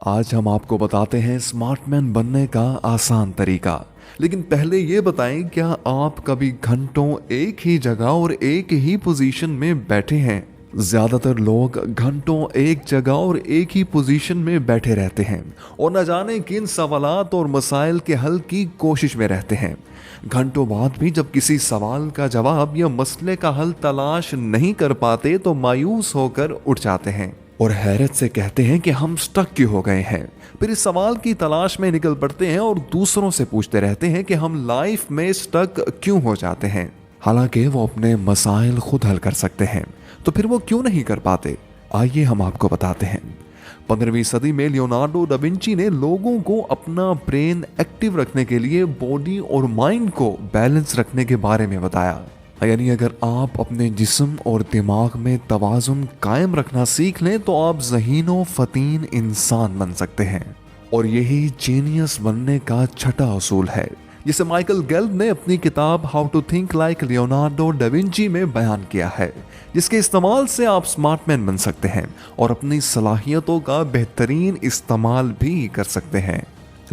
आज हम आपको बताते हैं स्मार्टमैन बनने का आसान तरीका। लेकिन पहले ये बताएं, क्या आप कभी घंटों एक ही जगह और एक ही पोजीशन में बैठे हैं? ज्यादातर लोग घंटों एक जगह और एक ही पोजीशन में बैठे रहते हैं और न जाने किन सवालात और मसाइल के हल की कोशिश में रहते हैं। घंटों बाद भी जब किसी सवाल का जवाब या मसले का हल तलाश नहीं कर पाते तो मायूस होकर उठ जाते हैं और हैरत से कहते हैं कि हम स्टक क्यों हो गए हैं। फिर इस सवाल की तलाश में निकल पड़ते हैं और दूसरों से पूछते रहते हैं कि हम लाइफ में स्टक क्यों हो जाते हैं, हालांकि वो अपने मसाइल खुद हल कर सकते हैं। तो फिर वो क्यों नहीं कर पाते? आइए हम आपको बताते हैं। 15वीं सदी में लियोनार्डो डा विंची ने लोगों को अपना ब्रेन एक्टिव रखने के लिए बॉडी और माइंड को बैलेंस रखने के बारे में बताया। यानी अगर आप अपने जिस्म और दिमाग में तवाजुन कायम रखना सीख लें तो आप ज़हीनो फतीन इंसान बन सकते हैं। और यही जीनियस बनने का छठा असूल है, जिसे माइकल गेल्ब ने अपनी किताब how to think like Leonardo da Vinci में बयान किया है, जिसके इस्तेमाल से आप स्मार्टमैन बन सकते हैं और अपनी सलाहियतों का बेहतरीन इस्तेमाल भी कर सकते हैं।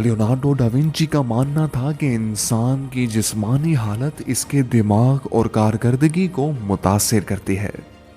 लियोनार्डो डा विंची का मानना था कि इंसान की जिस्मानी हालत इसके दिमाग और कारकर्दगी को मुतासिर करती है,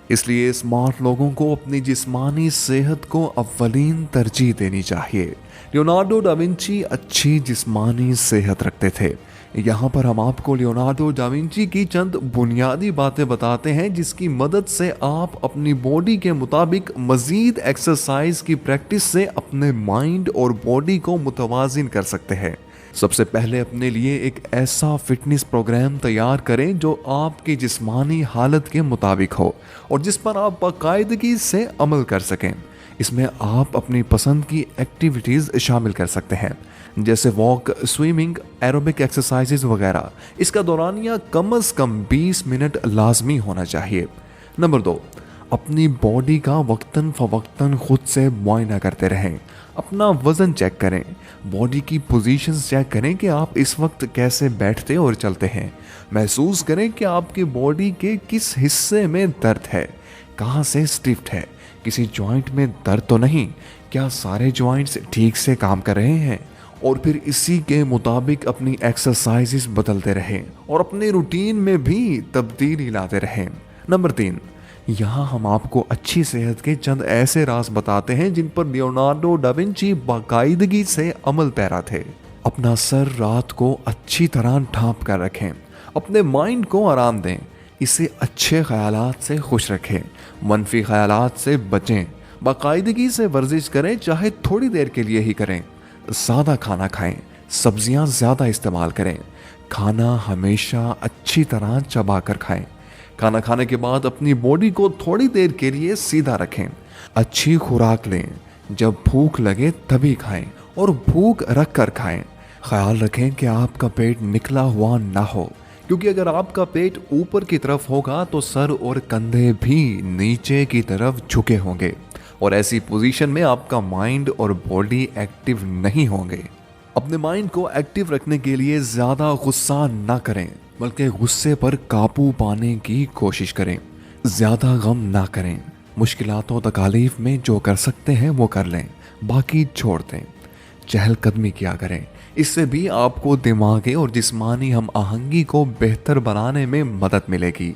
इसलिए स्मार्ट लोगों को अपनी जिस्मानी सेहत को अव्वलीन तरजीह देनी चाहिए। लियोनार्डो डा विंची अच्छी जिस्मानी सेहत रखते थे। यहाँ पर हम आपको लियोनार्डो डा विंची की चंद बुनियादी बातें बताते हैं, जिसकी मदद से आप अपनी बॉडी के मुताबिक मजीद एक्सरसाइज की प्रैक्टिस से अपने माइंड और बॉडी को मुतवाजिन कर सकते हैं। सबसे पहले अपने लिए एक ऐसा फिटनेस प्रोग्राम तैयार करें जो आपकी जिस्मानी हालत के मुताबिक हो और जिस पर आप बाकायदगी से अमल कर सकें। इसमें आप अपनी पसंद की एक्टिविटीज़ शामिल कर सकते हैं, जैसे वॉक, स्विमिंग, एरोबिक एक्सरसाइजेज वगैरह। इसका दौरानिया कम से कम 20 मिनट लाजमी होना चाहिए। नंबर 2, अपनी बॉडी का वक्तन फ़वक्तन खुद से मुआयना करते रहें। अपना वज़न चेक करें, बॉडी की पोजीशंस चेक करें कि आप इस वक्त कैसे बैठते और चलते हैं। महसूस करें कि आपकी बॉडी के किस हिस्से में दर्द है, कहाँ से स्टिफ्ट है, किसी जॉइंट में दर्द तो नहीं, क्या सारे जॉइंट्स ठीक से काम कर रहे हैं। और फिर इसी के मुताबिक अपनी एक्सरसाइजेस बदलते रहें और अपने रूटीन में भी तब्दीली लाते रहें। नंबर 3, यहाँ हम आपको अच्छी सेहत के चंद ऐसे राज बताते हैं जिन पर लियोनार्डो डा विंची बाकायदगी से अमल पैरा थे। अपना सर रात को अच्छी तरह ढांप कर रखें, अपने माइंड को आराम दें, इसे अच्छे ख्यालात से खुश रखें, मनफी ख्यालात से बचें, बाकायदगी से वर्जिश करें, चाहे थोड़ी देर के लिए ही करें। सादा खाना खाएं, सब्जियां ज़्यादा इस्तेमाल करें, खाना हमेशा अच्छी तरह चबा कर खाएं। खाना खाने के बाद अपनी बॉडी को थोड़ी देर के लिए सीधा रखें। अच्छी खुराक लें, जब भूख लगे तभी खाएं और भूख रख कर खाएं। ख्याल रखें कि आपका पेट निकला हुआ ना हो, क्योंकि अगर आपका पेट ऊपर की तरफ होगा तो सर और कंधे भी नीचे की तरफ झुके होंगे और ऐसी पोजीशन में आपका माइंड और बॉडी एक्टिव नहीं होंगे। अपने माइंड को एक्टिव रखने के लिए ज़्यादा गुस्सा ना करें, बल्कि गुस्से पर काबू पाने की कोशिश करें। ज़्यादा गम ना करें, मुश्किलातों तकालीफ में जो कर सकते हैं वो कर लें, बाकी छोड़ दें। चहलकदमी किया करें, इससे भी आपको दिमागी और जिस्मानी हम आहंगी को बेहतर बनाने में मदद मिलेगी।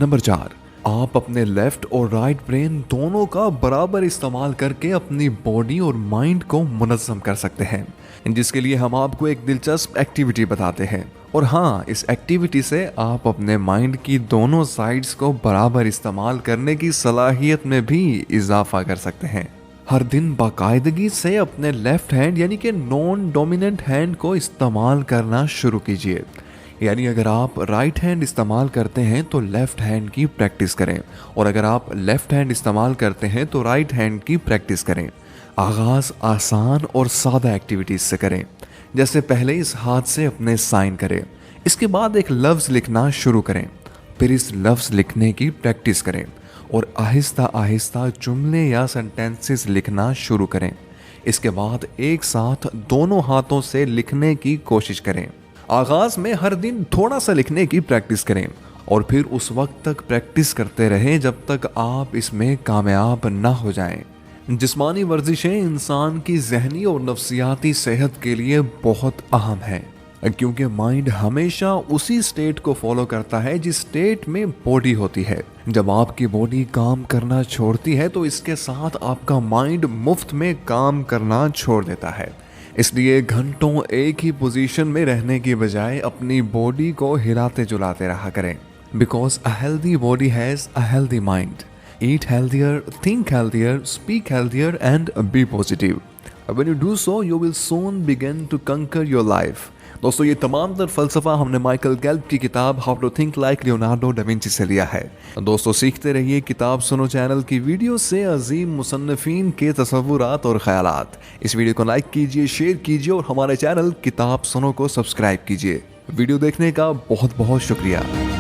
नंबर 4, आप अपने लेफ्ट और राइट ब्रेन दोनों का बराबर इस्तेमाल करके अपनी बॉडी और माइंड को मुनज़्ज़म कर सकते हैं, जिसके लिए हम आपको एक दिलचस्प एक्टिविटी बताते हैं। और हाँ, इस एक्टिविटी से आप अपने माइंड की दोनों साइड्स को बराबर इस्तेमाल करने की सलाहियत में भी इजाफा कर सकते हैं। हर दिन बाकायदगी से अपने लेफ्ट हैंड यानी कि नॉन डोमिनेंट हैंड को इस्तेमाल करना शुरू कीजिए। यानी अगर आप राइट हैंड इस्तेमाल करते हैं तो लेफ्ट हैंड की प्रैक्टिस करें, और अगर आप लेफ्ट हैंड इस्तेमाल करते हैं तो राइट हैंड की प्रैक्टिस करें। आगाज़ आसान और सादा एक्टिविटीज़ से करें, जैसे पहले इस हाथ से अपने साइन करें, इसके बाद एक लफ्ज़ लिखना शुरू करें, फिर इस लफ्ज़ लिखने की प्रैक्टिस करें और आहिस्ता आहिस्ता जुमले या सेंटेंसेस लिखना शुरू करें। इसके बाद एक साथ दोनों हाथों से लिखने की कोशिश करें। आगाज़ में हर दिन थोड़ा सा लिखने की प्रैक्टिस करें और फिर उस वक्त तक प्रैक्टिस करते रहें जब तक आप इसमें कामयाब ना हो जाएं। जिस्मानी वर्जिशें इंसान की जहनी और नफ्सियाती सेहत के लिए बहुत अहम है, क्योंकि माइंड हमेशा उसी स्टेट को फॉलो करता है जिस स्टेट में बॉडी होती है। जब आपकी बॉडी काम करना छोड़ती है तो इसके साथ आपका माइंड मुफ्त में काम करना छोड़ देता है। इसलिए घंटों एक ही पोजीशन में रहने की बजाय अपनी बॉडी को हिलाते जुलाते रहा करें। Because a healthy body has a healthy mind. Eat healthier, think healthier, speak healthier and be positive. When you do so, you will soon begin to conquer your life. दोस्तों, ये तमाम तर फलसफा हमने माइकल गेल्प की किताब how to think like Leonardo da Vinci से लिया है। दोस्तों, सीखते रहिए किताब सुनो चैनल की वीडियो से अजीम मुसन्निफीन के तसव्वुरात और ख्यालात। इस वीडियो को लाइक कीजिए, शेयर कीजिए और हमारे चैनल किताब सुनो को सब्सक्राइब कीजिए। वीडियो देखने का बहुत बहुत शुक्रिया।